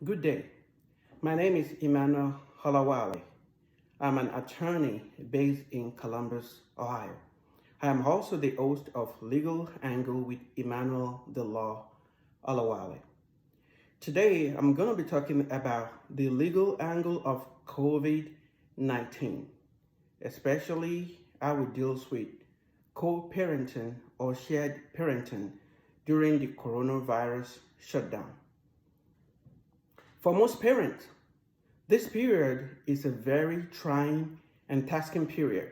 Good day. My name is Emmanuel Holawale. I'm an attorney based in Columbus, Ohio. I am also the host of Legal Angle with Emmanuel the Law Holawale. Today, I'm going to be talking about the legal angle of COVID-19, especially how it deals with co-parenting or shared parenting during the coronavirus shutdown. For most parents, this period is a very trying and tasking period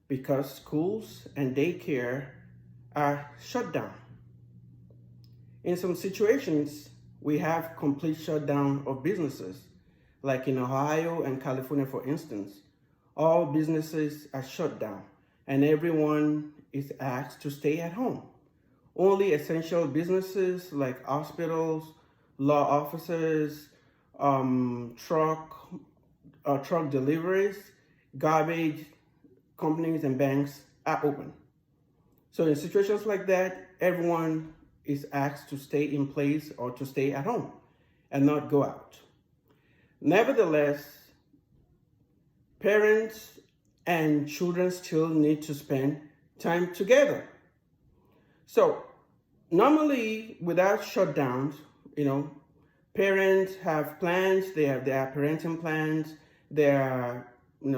because schools and daycare are shut down. In some situations, we have complete shutdown of businesses, like in Ohio and California, for instance. All businesses are shut down and everyone is asked to stay at home. Only essential businesses like hospitals, law offices, truck deliveries, garbage companies, and banks are open. So in situations like that, everyone is asked to stay in place or to stay at home and not go out. Nevertheless, parents and children still need to spend time together. So normally without shutdowns, parents have plans, they have their parenting plans,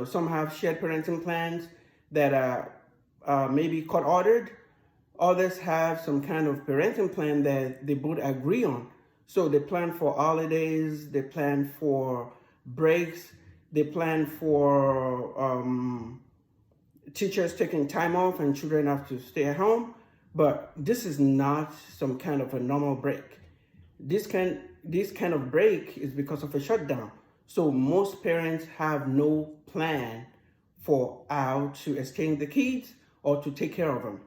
some have shared parenting plans that are maybe court ordered. Others have some kind of parenting plan that they both agree on. So they plan for holidays, they plan for breaks, they plan for teachers taking time off and children have to stay at home. But this is not some kind of a normal break. This kind of break is because of a shutdown. So most parents have no plan for how to exchange the kids or to take care of them.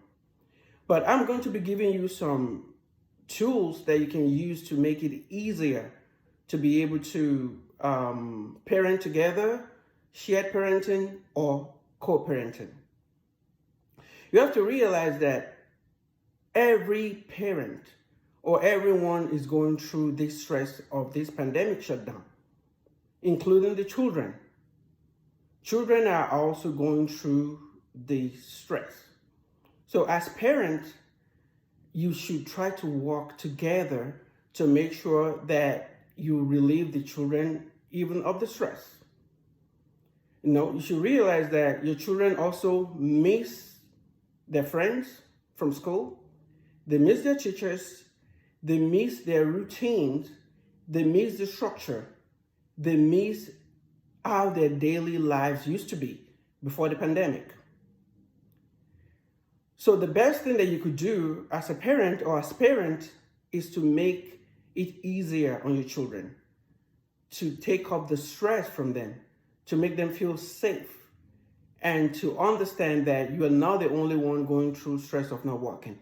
But I'm going to be giving you some tools that you can use to make it easier to be able to parent together, shared parenting, or co-parenting. You have to realize that every parent or everyone is going through the stress of this pandemic shutdown, including the children. Children are also going through the stress. So as parents, you should try to work together to make sure that you relieve the children even of the stress. You should realize that your children also miss their friends from school. They miss their teachers. They miss their routines. They miss the structure. They miss how their daily lives used to be before the pandemic. So the best thing that you could do as a parent or as parent is to make it easier on your children, to take up the stress from them, to make them feel safe, and to understand that you are not the only one going through stress of not working.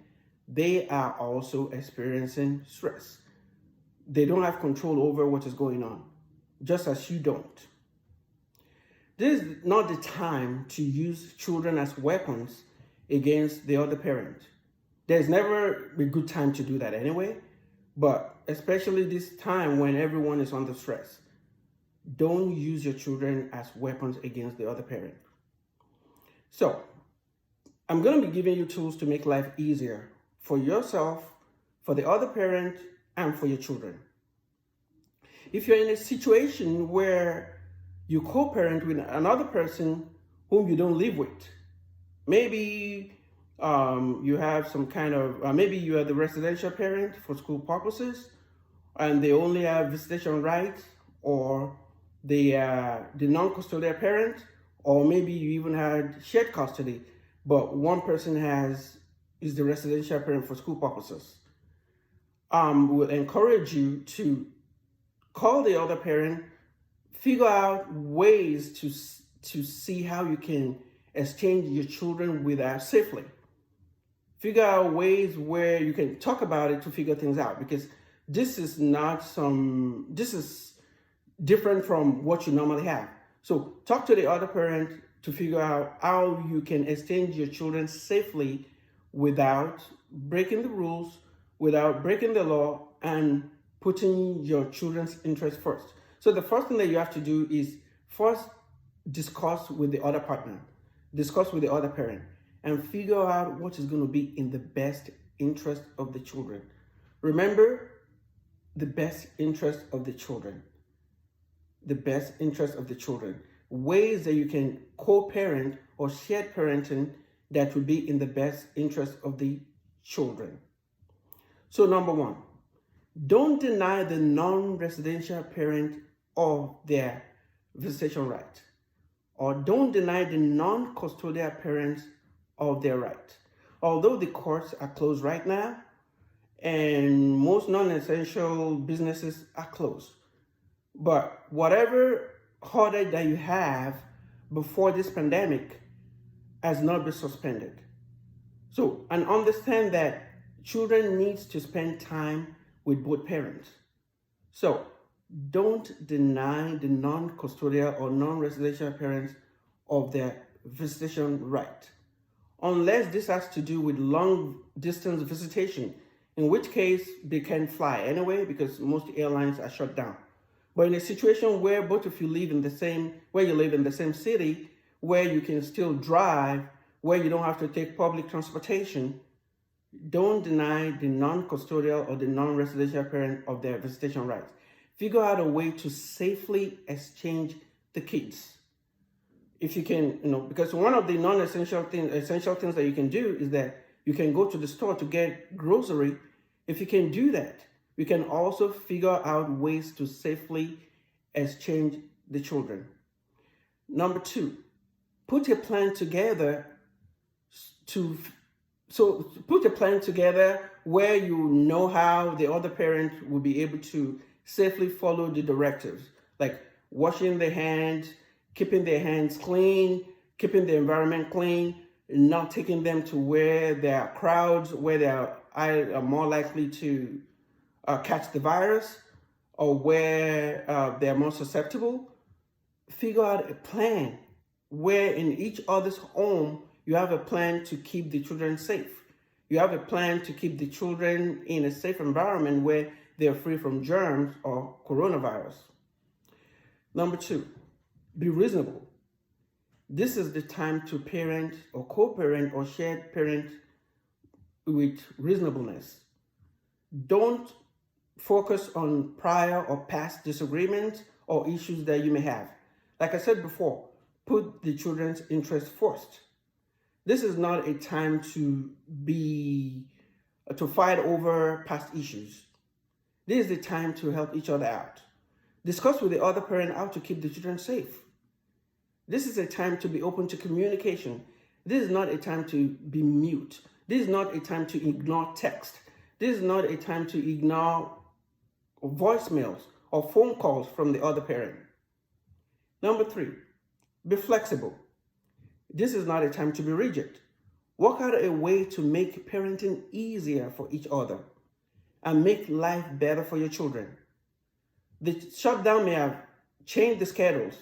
They are also experiencing stress. They don't have control over what is going on, just as you don't. This is not the time to use children as weapons against the other parent. There's never a good time to do that anyway, but especially this time when everyone is under stress, don't use your children as weapons against the other parent. So I'm going to be giving you tools to make life easier for yourself, for the other parent, and for your children. If you're in a situation where you co-parent with another person whom you don't live with, maybe you have some kind of, maybe you are the residential parent for school purposes, and they only have visitation rights, or they are the non-custodial parent, or maybe you even had shared custody, but one person is the residential parent for school purposes. We will encourage you to call the other parent, figure out ways to see how you can exchange your children without safely. Figure out ways where you can talk about it to figure things out, because this is different from what you normally have. So talk to the other parent to figure out how you can exchange your children safely without breaking the rules, without breaking the law, and putting your children's interest first. So the first thing that you have to do is first discuss with the other partner, discuss with the other parent, and figure out what is going to be in the best interest of the children. Remember, the best interest of the children. The best interest of the children. Ways that you can co-parent or shared parenting that will be in the best interest of the children. So number one, don't deny the non-residential parent of their visitation right, or don't deny the non-custodial parents of their right. Although the courts are closed right now and most non-essential businesses are closed, but whatever holiday that you have before this pandemic has not been suspended. So, and understand that children need to spend time with both parents. So, don't deny the non-custodial or non-residential parents of their visitation right, unless this has to do with long-distance visitation, in which case they can fly anyway because most airlines are shut down. But in a situation where both of you live in the same city, where you can still drive, where you don't have to take public transportation, don't deny the non-custodial or the non-residential parent of their visitation rights. Figure out a way to safely exchange the kids. If you can, because one of the essential things that you can do is that you can go to the store to get grocery. If you can do that, we can also figure out ways to safely exchange the children. Number two, put a plan together put a plan together where you know how the other parent will be able to safely follow the directives, like washing their hands, keeping their hands clean, keeping the environment clean, not taking them to where there are crowds, where they are more likely to catch the virus, or where they're more susceptible. Figure out a plan where in each other's home you have a plan to keep the children safe. You have a plan to keep the children in a safe environment where they're free from germs or coronavirus. Number two, be reasonable. This is the time to parent or co-parent or shared parent with reasonableness. Don't focus on prior or past disagreements or issues that you may have. Like I said before, put the children's interests first. This is not a time to fight over past issues. This is the time to help each other out. Discuss with the other parent how to keep the children safe. This is a time to be open to communication. This is not a time to be mute. This is not a time to ignore text. This is not a time to ignore voicemails or phone calls from the other parent. Number three, be flexible. This is not a time to be rigid. Work out a way to make parenting easier for each other and make life better for your children. The shutdown may have changed the schedules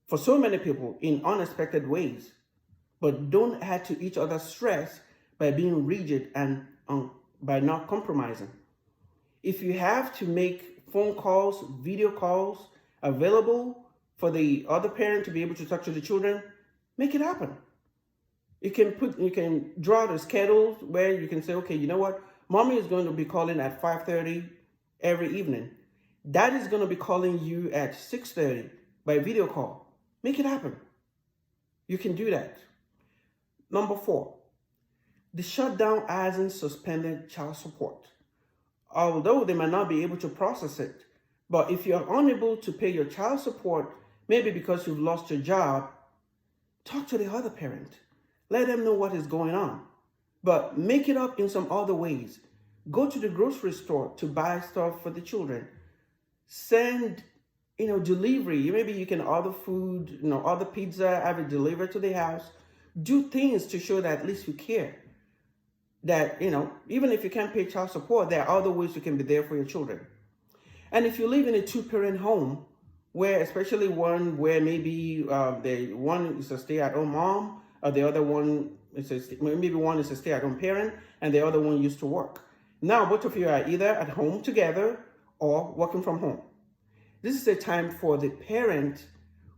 for so many people in unexpected ways, but don't add to each other's stress by being rigid and by not compromising. If you have to make phone calls, video calls available for the other parent to be able to talk to the children, make it happen. You can draw the schedule where you can say, okay, you know what? Mommy is going to be calling at 5:30 every evening. Dad is going to be calling you at 6:30 by video call. Make it happen. You can do that. Number four, the shutdown hasn't suspended child support. Although they might not be able to process it, but if you're unable to pay your child support, maybe because you've lost your job, talk to the other parent. Let them know what is going on. But make it up in some other ways. Go to the grocery store to buy stuff for the children. Send, delivery. Maybe you can order food, order pizza, have it delivered to the house. Do things to show that at least you care. That, even if you can't pay child support, there are other ways you can be there for your children. And if you live in a two-parent home, where especially one where maybe the one is a stay-at-home mom, or the other one maybe one is a stay-at-home parent, and the other one used to work. Now both of you are either at home together, or working from home. This is a time for the parent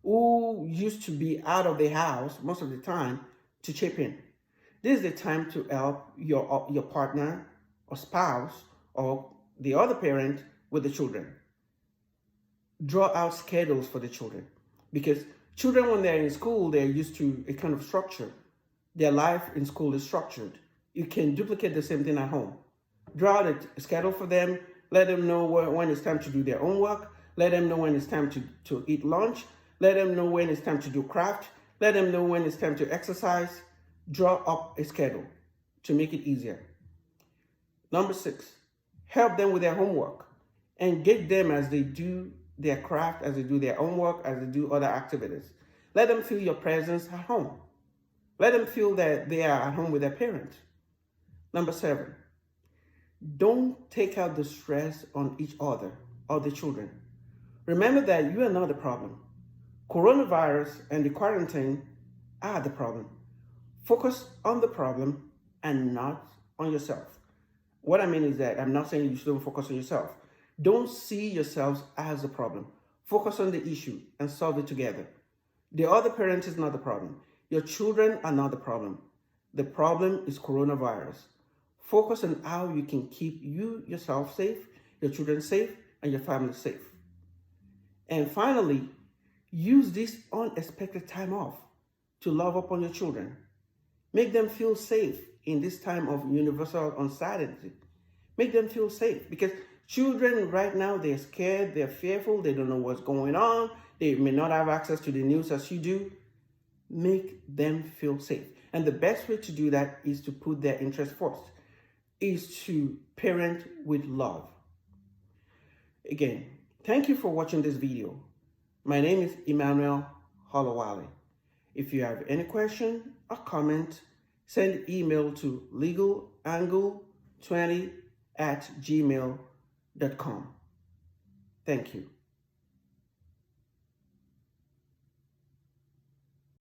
who used to be out of the house most of the time to chip in. This is the time to help your partner or spouse or the other parent with the children. Draw out schedules for the children, because children, when they're in school, they're used to a kind of structure. Their life in school is structured. You can duplicate the same thing at home. Draw out a schedule for them. Let them know when it's time to do their own work. Let them know when it's time to eat lunch. Let them know when it's time to do craft. Let them know when it's time to exercise. Draw up a schedule to make it easier. Number 6, help them with their homework. Engage them as they do their craft, as they do their own work, as they do other activities. Let them feel your presence at home. Let them feel that they are at home with their parents. Number 7, don't take out the stress on each other or the children. Remember that you are not the problem. Coronavirus and the quarantine are the problem. Focus on the problem and not on yourself. What I mean is that I'm not saying you shouldn't focus on yourself. Don't see yourselves as the problem. Focus on the issue and solve it together. The other parent is not the problem. Your children are not the problem. The problem is coronavirus. Focus on how you can keep yourself safe, your children safe, and your family safe. And finally, use this unexpected time off to love up on your children. Make them feel safe in this time of universal uncertainty. Make them feel safe, because children right now, they're scared, they're fearful, they don't know what's going on, they may not have access to the news as you do. Make them feel safe. And the best way to do that is to put their interest first, is to parent with love. Again, thank you for watching this video. My name is Emmanuel Holowale. If you have any question or comment, send email to legalangle20@gmail.com. Thank you.